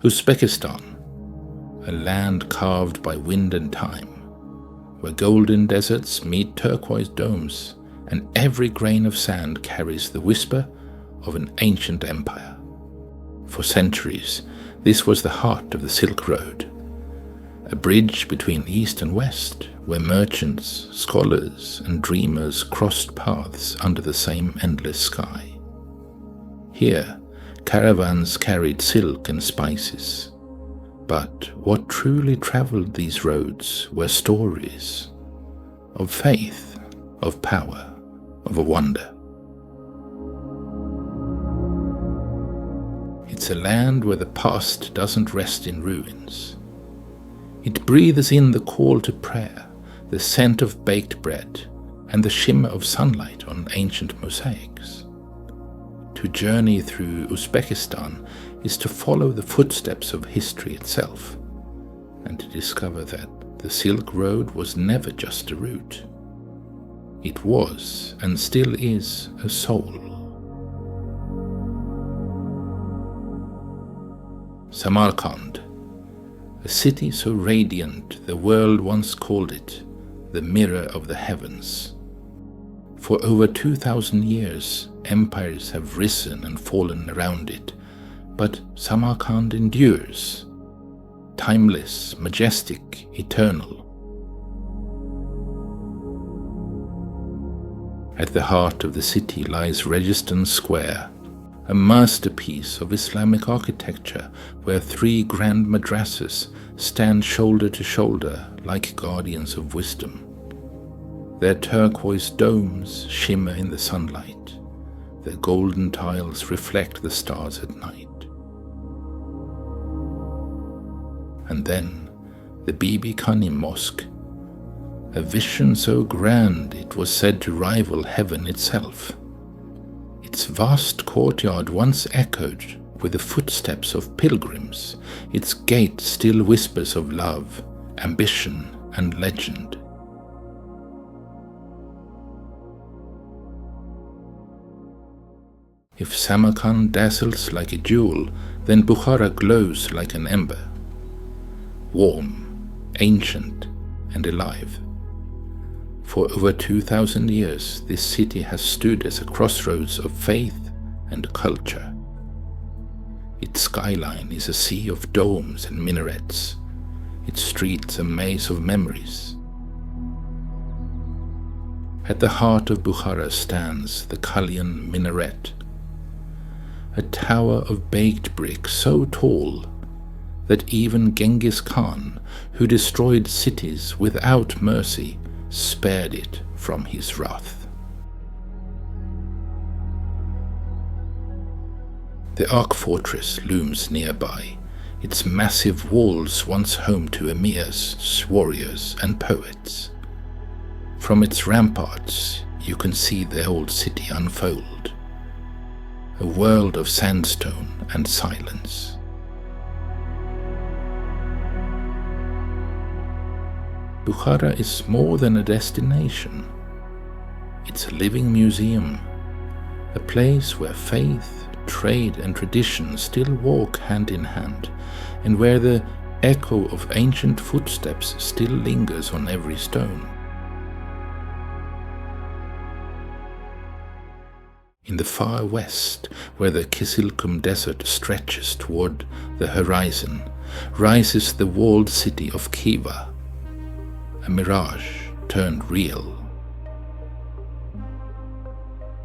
Uzbekistan, a land carved by wind and time, where golden deserts meet turquoise domes, and every grain of sand carries the whisper of an ancient empire. For centuries, this was the heart of the Silk Road, a bridge between East and West, where merchants, scholars, and dreamers crossed paths under the same endless sky. Here, caravans carried silk and spices, but what truly traveled these roads were stories of faith, of power, of a wonder. It's a land where the past doesn't rest in ruins. It breathes in the call to prayer, the scent of baked bread, and the shimmer of sunlight on ancient mosaics. To journey through Uzbekistan is to follow the footsteps of history itself, and to discover that the Silk Road was never just a route. It was, and still is, a soul. Samarkand, a city so radiant the world once called it the mirror of the heavens. For over 2,000 years, empires have risen and fallen around it, but Samarkand endures, timeless, majestic, eternal. At the heart of the city lies Registan Square, a masterpiece of Islamic architecture where 3 grand madrasas stand shoulder to shoulder like guardians of wisdom. Their turquoise domes shimmer in the sunlight. Their golden tiles reflect the stars at night. And then the Bibi Khanym Mosque, a vision so grand it was said to rival heaven itself. Its vast courtyard once echoed with the footsteps of pilgrims. Its gate still whispers of love, ambition, and legend. If Samarkand dazzles like a jewel, then Bukhara glows like an ember. Warm, ancient, and alive. For over 2,000 years, this city has stood as a crossroads of faith and culture. Its skyline is a sea of domes and minarets, its streets a maze of memories. At the heart of Bukhara stands the Kalyan Minaret, a tower of baked brick so tall that even Genghis Khan, who destroyed cities without mercy, spared it from his wrath. The Ark Fortress looms nearby, its massive walls once home to emirs, warriors, and poets. From its ramparts, you can see the old city unfold, a world of sandstone and silence. Bukhara is more than a destination. It's a living museum, a place where faith, trade, and tradition still walk hand in hand, and where the echo of ancient footsteps still lingers on every stone. In the far west, where the Kizilkum Desert stretches toward the horizon, rises the walled city of Khiva, a mirage turned real.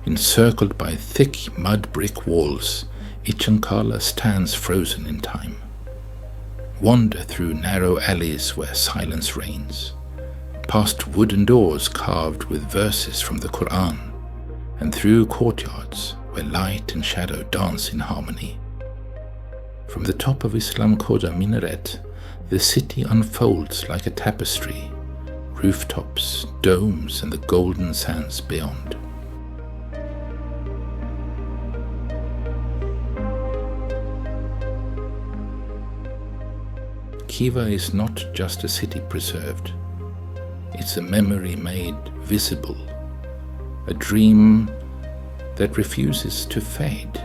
Encircled by thick mud brick walls, Itchan stands frozen in time. Wander through narrow alleys where silence reigns, past wooden doors carved with verses from the Quran, and through courtyards where light and shadow dance in harmony. From the top of Islam Khoja minaret, the city unfolds like a tapestry, rooftops, domes, and the golden sands beyond. Khiva is not just a city preserved. It's a memory made visible, a dream that refuses to fade.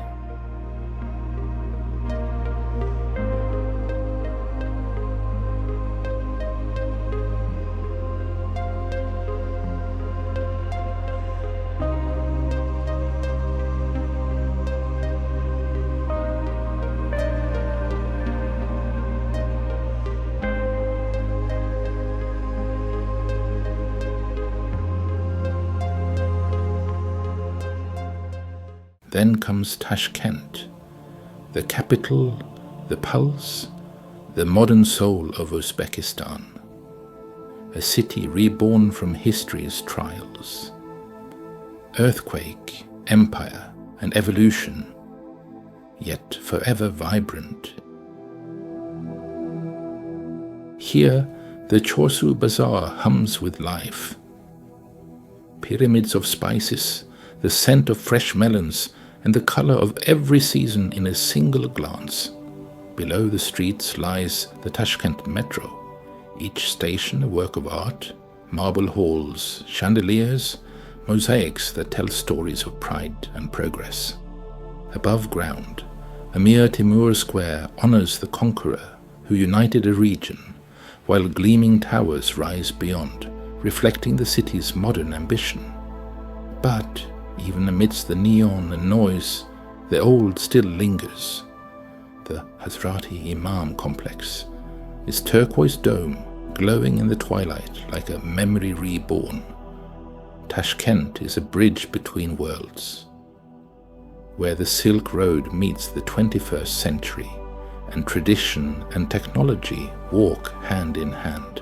Then comes Tashkent, the capital, the pulse, the modern soul of Uzbekistan, a city reborn from history's trials. Earthquake, empire, and evolution, yet forever vibrant. Here, the Chorsu Bazaar hums with life. Pyramids of spices, the scent of fresh melons, and the color of every season in a single glance. Below the streets lies the Tashkent metro, each station a work of art, marble halls, chandeliers, mosaics that tell stories of pride and progress. Above ground, Amir Timur Square honors the conqueror who united a region, while gleaming towers rise beyond, reflecting the city's modern ambition. But even amidst the neon and noise, the old still lingers. The Hazrati Imam complex, its turquoise dome glowing in the twilight like a memory reborn. Tashkent is a bridge between worlds, where the Silk Road meets the 21st century, and tradition and technology walk hand in hand.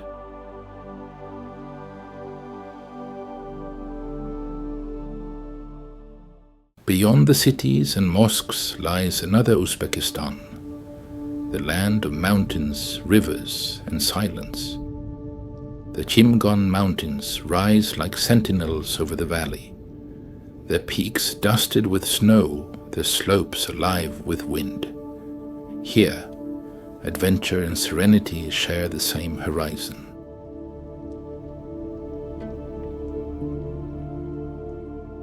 Beyond the cities and mosques lies another Uzbekistan, the land of mountains, rivers, and silence. The Chimgan Mountains rise like sentinels over the valley, their peaks dusted with snow, their slopes alive with wind. Here, adventure and serenity share the same horizon.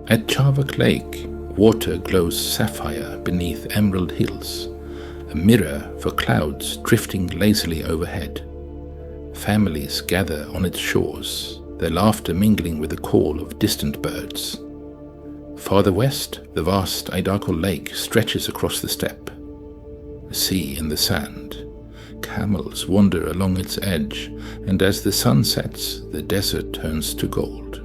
At Charvak Lake, water glows sapphire beneath emerald hills, a mirror for clouds drifting lazily overhead. Families gather on its shores, their laughter mingling with the call of distant birds. Farther west, the vast Aydarkul Lake stretches across the steppe, a sea in the sand. Camels wander along its edge, and as the sun sets, the desert turns to gold.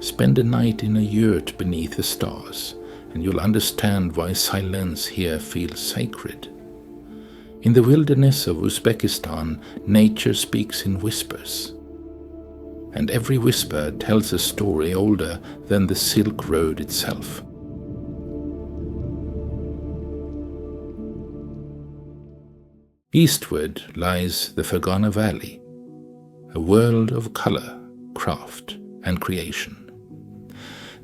Spend a night in a yurt beneath the stars, and you'll understand why silence here feels sacred. In the wilderness of Uzbekistan, nature speaks in whispers, and every whisper tells a story older than the Silk Road itself. Eastward lies the Fergana Valley, a world of color, craft, and creation.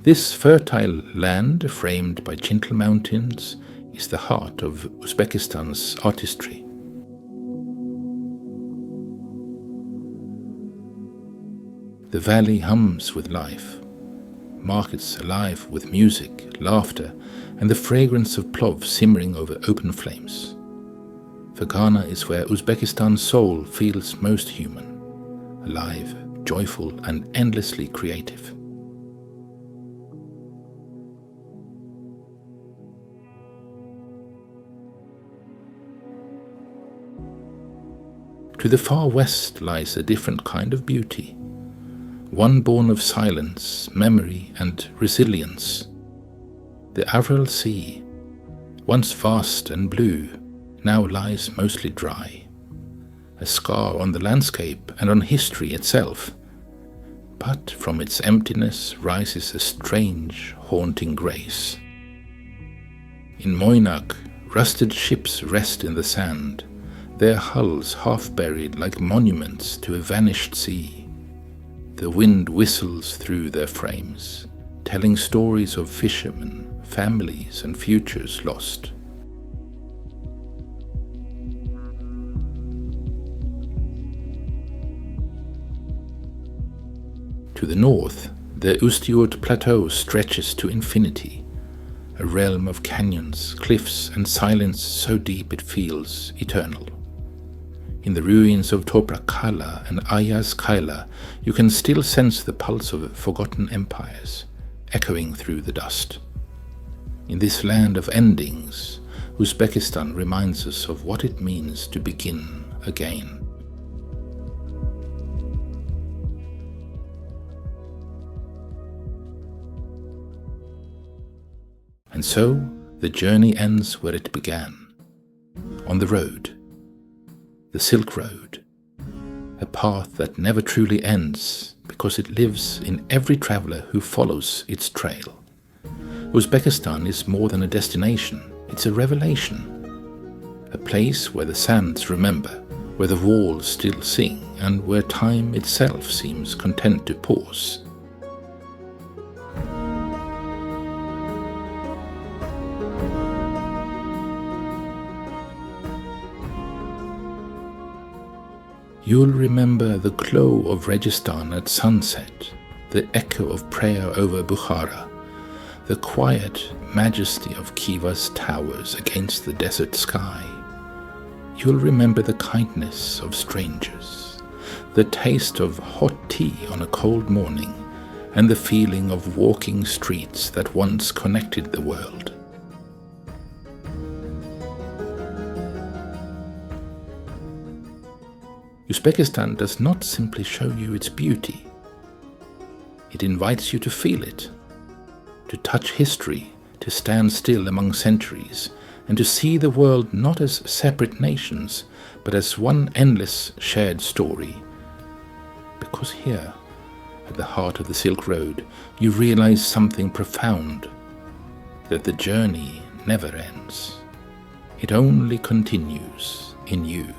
This fertile land, framed by gentle mountains, is the heart of Uzbekistan's artistry. The valley hums with life, markets alive with music, laughter, and the fragrance of plov simmering over open flames. Fergana is where Uzbekistan's soul feels most human, alive, joyful, and endlessly creative. To the far west lies a different kind of beauty, one born of silence, memory, and resilience. The Aral Sea, once vast and blue, now lies mostly dry, a scar on the landscape and on history itself. But from its emptiness rises a strange, haunting grace. In Moynak, rusted ships rest in the sand, their hulls half buried like monuments to a vanished sea. The wind whistles through their frames, telling stories of fishermen, families, and futures lost. To the north, the Ustyurt Plateau stretches to infinity, a realm of canyons, cliffs, and silence so deep it feels eternal. In the ruins of Toprak Kala and Ayaz Kaila, you can still sense the pulse of forgotten empires, echoing through the dust. In this land of endings, Uzbekistan reminds us of what it means to begin again. And so the journey ends where it began, on the road, the Silk Road, a path that never truly ends because it lives in every traveler who follows its trail. Uzbekistan is more than a destination, it's a revelation, a place where the sands remember, where the walls still sing, and where time itself seems content to pause. You'll remember the glow of Registan at sunset, the echo of prayer over Bukhara, the quiet majesty of Khiva's towers against the desert sky. You'll remember the kindness of strangers, the taste of hot tea on a cold morning, and the feeling of walking streets that once connected the world. Uzbekistan does not simply show you its beauty. It invites you to feel it, to touch history, to stand still among centuries, and to see the world not as separate nations, but as one endless shared story. Because here, at the heart of the Silk Road, you realize something profound, that the journey never ends. It only continues in you.